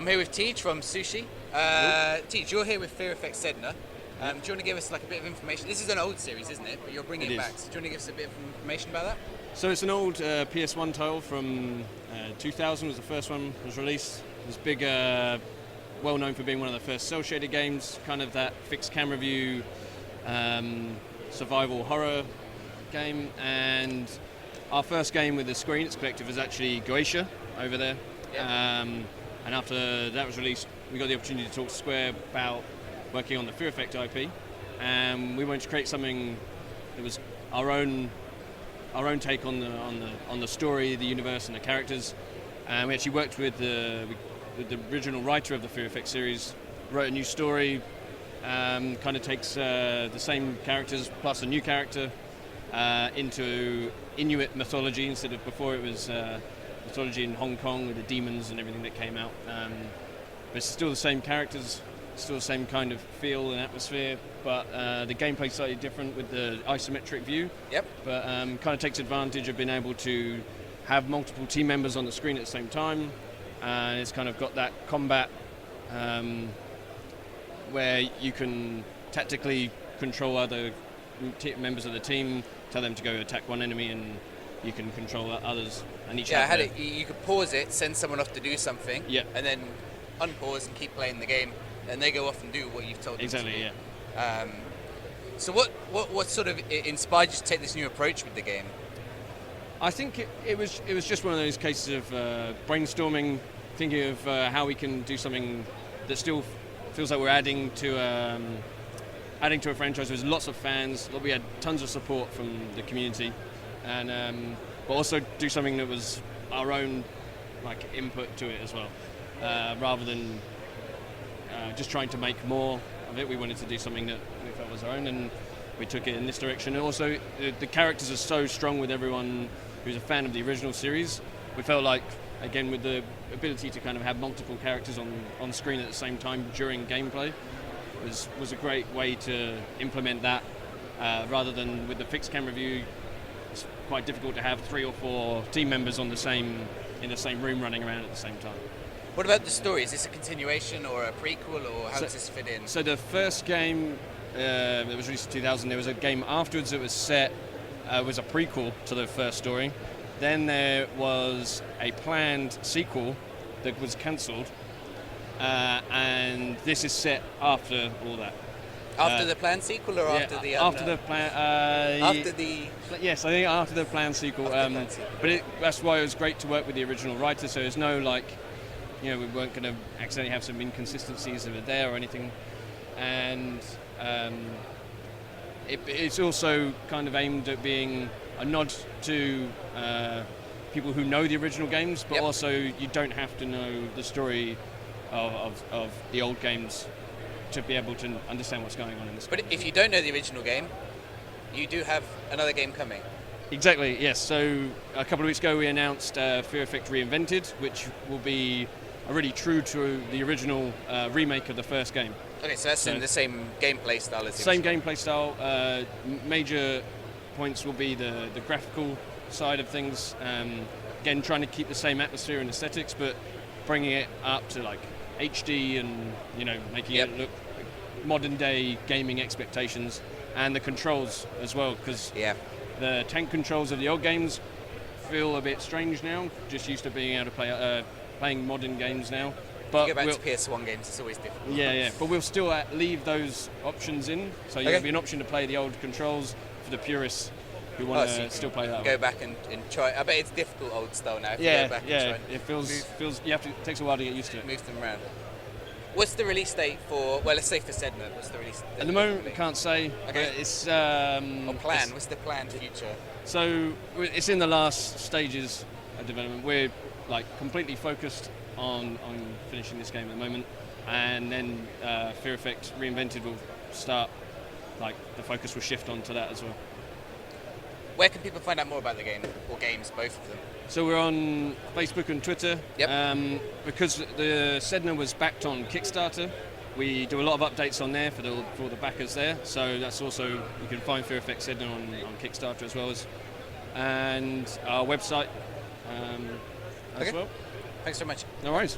I'm here with Tej from Sushee. Tej, you're here with Fear Effect Sedna. Do you want to give us like a bit of information? This is an old series, isn't it? But you're bringing it back. So do you want to give us a bit of information about that? So it's an old PS1 title from 2000 was the first one was released. It was big, well known for being one of the first cel-shaded games, kind of that fixed camera view, survival horror game. And our first game with the screen, it's collective, was actually Goetia over there. Yeah. And after that was released, we got the opportunity to talk to Square about working on the Fear Effect IP, and we wanted to create something that was our own take on the story, the universe, and the characters. And we actually worked with the original writer of the Fear Effect series, wrote a new story, kind of takes the same characters plus a new character into Inuit mythology instead of before it was mythology in Hong Kong with the demons and everything that came out. But it's still the same characters, still the same kind of feel and atmosphere, but the gameplay's slightly different with the isometric view. Yep. But kind of takes advantage of being able to have multiple team members on the screen at the same time, and it's kind of got that combat where you can tactically control other members of the team, tell them to go attack one enemy, and you can control others. And each you could pause it, send someone off to do something, and then unpause and keep playing the game, and they go off and do what you've told them to do. Exactly, yeah. So what sort of inspired you to take this new approach with the game? I think it was just one of those cases of brainstorming, thinking of how we can do something that still feels like we're adding to a franchise. There's lots of fans. We had tons of support from the community, and but also do something that was our own like input to it as well, rather than just trying to make more of it. We wanted to do something that we felt was our own, and we took it in this direction. And also, the characters are so strong with everyone who's a fan of the original series. We felt like, again, with the ability to kind of have multiple characters on screen at the same time during gameplay was a great way to implement that, rather than with the fixed camera view. It's quite difficult to have 3 or 4 team members in the same room running around at the same time. What about the story? Is this a continuation or a prequel, or how does this fit in? So the first game that was released in 2000, there was a game afterwards that was was a prequel to the first story. Then there was a planned sequel that was cancelled, and this is set after all that. After the planned sequel, or after the after the plan? After the yes, I think after the planned sequel. But that's why it was great to work with the original writer. So there's no we weren't going to accidentally have some inconsistencies that were there or anything, and it's also kind of aimed at being a nod to people who know the original games, but also you don't have to know the story of the old games to be able to understand what's going on in this. But if you don't know the original game, you do have another game coming. Exactly, yes. So a couple of weeks ago we announced Fear Effect Reinvented, which will be really true to the original remake of the first game. Okay, so that's in the same gameplay style as the same gameplay style. Major points will be the graphical side of things. Again, trying to keep the same atmosphere and aesthetics, but bringing it up to like HD and making it look modern day gaming expectations, and the controls as well, because the tank controls of the old games feel a bit strange now. Just used to being able to play playing modern games now. But you go back to PS1 games, it's always difficult. Yeah. But we'll still leave those options in, so there'll be an option to play the old controls for the purists who want to still play that. Go back and try. I bet it's difficult old style now. If you go back and try it feels. It takes a while to get used to it. Move them around. What's the release date for? Well, let's say for Sedna. What's the release date? At the moment, we can't say. Okay. It's What's the planned future? So it's in the last stages of development. We're completely focused on finishing this game at the moment, and then Fear Effect Reinvented will start. The focus will shift onto that as well. Where can people find out more about the game, or games, both of them? So we're on Facebook and Twitter. Yep. Because the Sedna was backed on Kickstarter, we do a lot of updates on there for the backers there. So that's also, you can find Fear Effect Sedna on Kickstarter as well as, and our website as well. Thanks so much. No worries.